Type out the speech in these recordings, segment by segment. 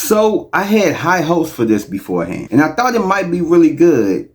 So I had high hopes for this beforehand, and I thought it might be really good,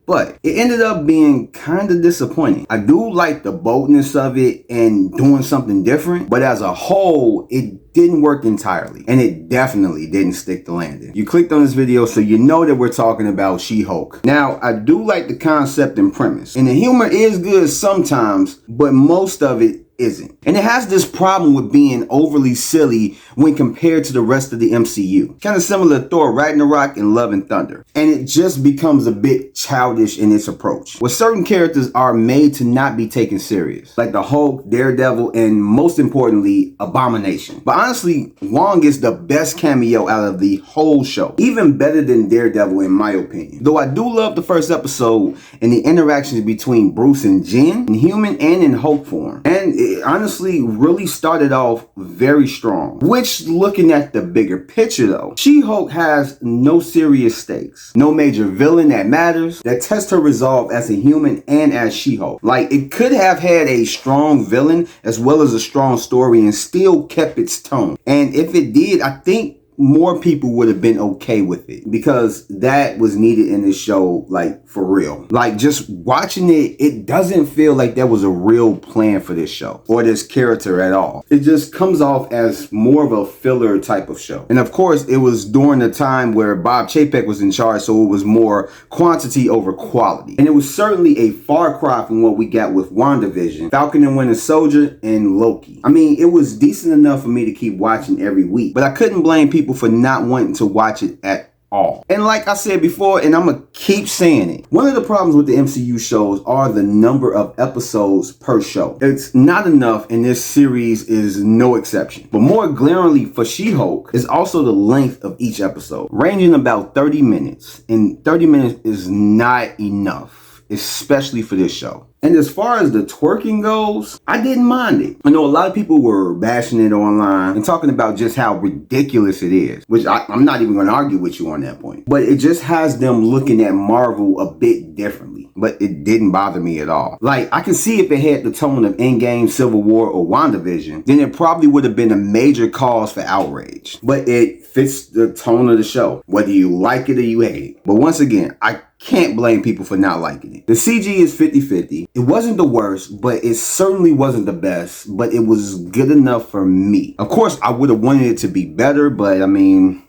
but it ended up being kind of disappointing. I do like the boldness of it and doing something different, but as a whole, it didn't work entirely, and it definitely didn't stick the landing. You clicked on this video, so you know that we're talking about She-Hulk. Now, I do like the concept and premise, and the humor is good sometimes, but most of it isn't. And it has this problem with being overly silly when compared to the rest of the MCU. Kind of similar to Thor Ragnarok and Love and Thunder. And it just becomes a bit childish in its approach, where certain characters are made to not be taken serious, like the Hulk, Daredevil, and most importantly, Abomination. But honestly, Wong is the best cameo out of the whole show, even better than Daredevil in my opinion. Though I do love the first episode and the interactions between Bruce and Jen, in human and in Hulk form. And it honestly really started off very strong. Which, looking at the bigger picture though, She-Hulk has no serious stakes, no major villain that matters, that tests her resolve as a human and as She-Hulk. Like, it could have had a strong villain as well as a strong story and still kept its tone. And if it did, I think more people would have been okay with it, because that was needed in this show, like, for real. Like, just watching it, it doesn't feel like there was a real plan for this show or this character at all. It just comes off as more of a filler type of show. And of course, it was during the time where Bob Chapek was in charge, so it was more quantity over quality. And it was certainly a far cry from what we got with WandaVision, Falcon and Winter Soldier, and Loki. I mean, it was decent enough for me to keep watching every week, but I couldn't blame people for not wanting to watch it at all. And like I said before, and I'm gonna keep saying it, one of the problems with the MCU shows are the number of episodes per show. It's not enough, and this series is no exception. But more glaringly for She-Hulk is also the length of each episode, ranging about 30 minutes. And 30 minutes is not enough, especially for this show. And as far as the twerking goes, I didn't mind it. I know a lot of people were bashing it online and talking about just how ridiculous it is, which I'm not even going to argue with you on that point. But it just has them looking at Marvel a bit differently. But it didn't bother me at all. Like, I can see if it had the tone of Endgame, Civil War, or WandaVision, then it probably would have been a major cause for outrage. But it fits the tone of the show, whether you like it or you hate it. But once again, I can't blame people for not liking it. The CG is 50-50. It wasn't the worst, but it certainly wasn't the best, but it was good enough for me. Of course, I would have wanted it to be better, but I mean,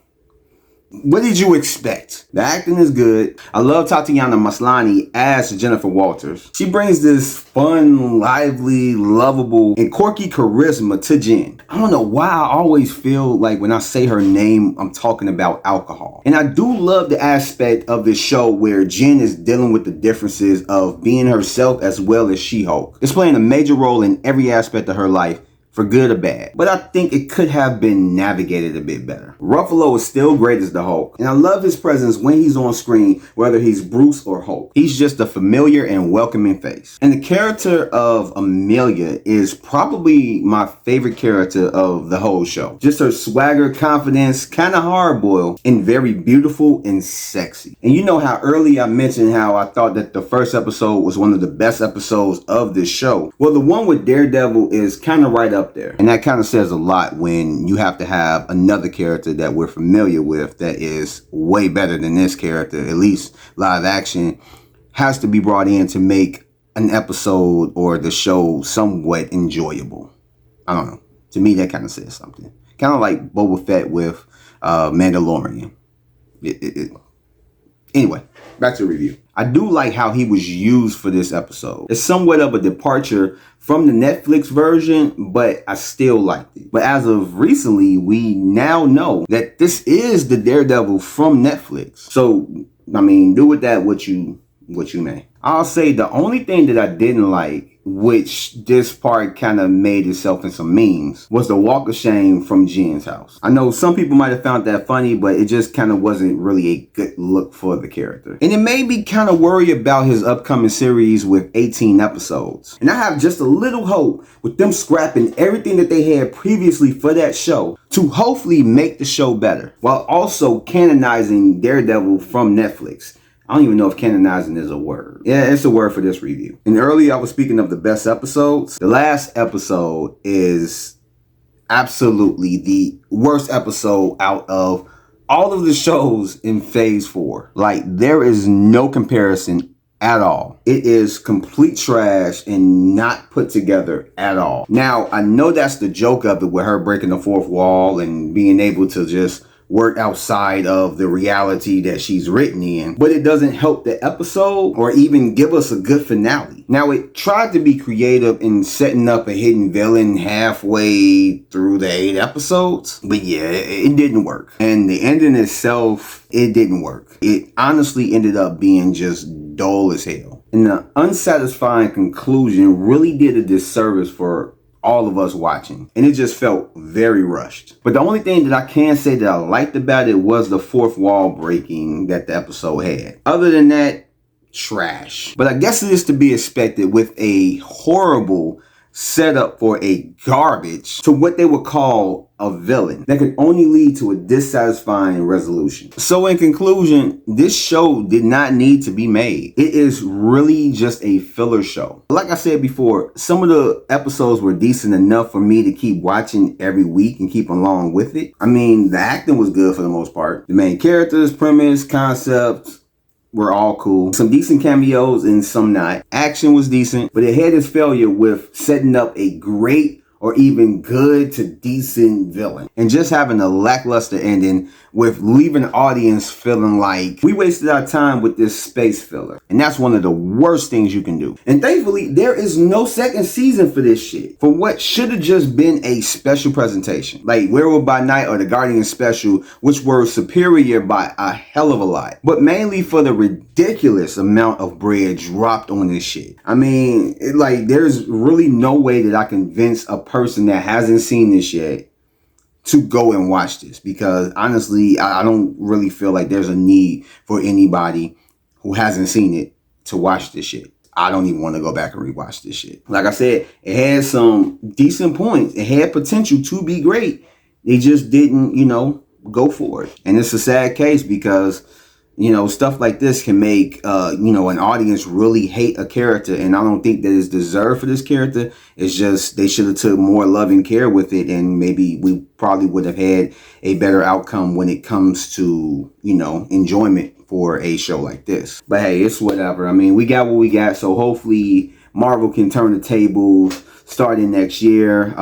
what did you expect? The acting is good. I love Tatiana Maslany as Jennifer Walters. She brings this fun, lively, lovable, and quirky charisma to Jen. I don't know why I always feel like when I say her name, I'm talking about alcohol. And I do love the aspect of this show where Jen is dealing with the differences of being herself as well as She-Hulk. It's playing a major role in every aspect of her life, for good or bad. But I think it could have been navigated a bit better. Ruffalo is still great as the Hulk, and I love his presence when he's on screen, whether he's Bruce or Hulk. He's just a familiar and welcoming face. And the character of Amelia is probably my favorite character of the whole show. Just her swagger, confidence, kind of hard-boiled, and very beautiful and sexy. And you know how earlier I mentioned how I thought that the first episode was one of the best episodes of this show. Well, the one with Daredevil is kind of right up there. And that kind of says a lot when you have to have another character that we're familiar with that is way better than this character, at least live action, has to be brought in to make an episode or the show somewhat enjoyable. I don't know. To me, that kind of says something. Kind of like Boba Fett with Mandalorian. Anyway, back to the review. I do like how he was used for this episode. It's somewhat of a departure from the Netflix version, but I still liked it. But as of recently, we now know that this is the Daredevil from Netflix. So, I mean, do with that what you may. I'll say the only thing that I didn't like, which this part kind of made itself in some memes, was the walk of shame from Jen's house. I know some people might have found that funny, but it just kind of wasn't really a good look for the character. And it made me kind of worry about his upcoming series with 18 episodes. And I have just a little hope with them scrapping everything that they had previously for that show to hopefully make the show better, while also canonizing Daredevil from Netflix. I don't even know if canonizing is a word. Yeah, it's a word for this review. And earlier I was speaking of the best episodes. The last episode is absolutely the worst episode out of all of the shows in phase 4. Like, there is no comparison at all. It is complete trash and not put together at all. Now, I know that's the joke of it, with her breaking the fourth wall and being able to just work outside of the reality that she's written in, but it doesn't help the episode or even give us a good finale. Now, it tried to be creative in setting up a hidden villain halfway through the 8 episodes, but yeah, it didn't work. And the ending itself, it didn't work. It honestly ended up being just dull as hell. And the unsatisfying conclusion really did a disservice for all of us watching, and it just felt very rushed. But the only thing that I can say that I liked about it was the fourth wall breaking that the episode had. Other than that, trash. But I guess it is to be expected with a horrible setup for a garbage to what they would call a villain that could only lead to a dissatisfying resolution. So in conclusion, this show did not need to be made. It is really just a filler show. Like I said before, some of the episodes were decent enough for me to keep watching every week and keep along with it. I mean, the acting was good for the most part. The main characters, premise, concepts were all cool. Some decent cameos and some not. Action was decent, but it had its failure with setting up a great or even good to decent villain, and just having a lackluster ending with leaving the audience feeling like we wasted our time with this space filler. And that's one of the worst things you can do. And thankfully, there is no second season for this shit, for what should have just been a special presentation, like Werewolf by Night or the Guardian special, which were superior by a hell of a lot, but mainly for the ridiculous amount of bread dropped on this shit. I mean, there's really no way that I convince a person that hasn't seen this yet to go and watch this, because honestly, I don't really feel like there's a need for anybody who hasn't seen it to watch this shit. I don't even want to go back and rewatch this shit. Like I said, it had some decent points. It had potential to be great. They just didn't, go for it. And it's a sad case because, stuff like this can make, an audience really hate a character. And I don't think that it's deserved for this character. It's just they should have took more loving care with it. And maybe we probably would have had a better outcome when it comes to, enjoyment for a show like this. But hey, it's whatever. I mean, we got what we got. So hopefully Marvel can turn the tables starting next year.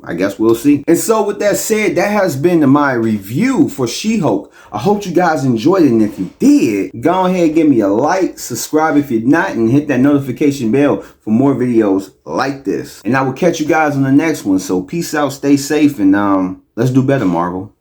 I guess we'll see. And so with that said, that has been my review for She-Hulk. I hope you guys enjoyed it. And if you did, go ahead and give me a like, subscribe if you're not, and hit that notification bell for more videos like this. And I will catch you guys on the next one. So peace out, stay safe, and let's do better, Marvel.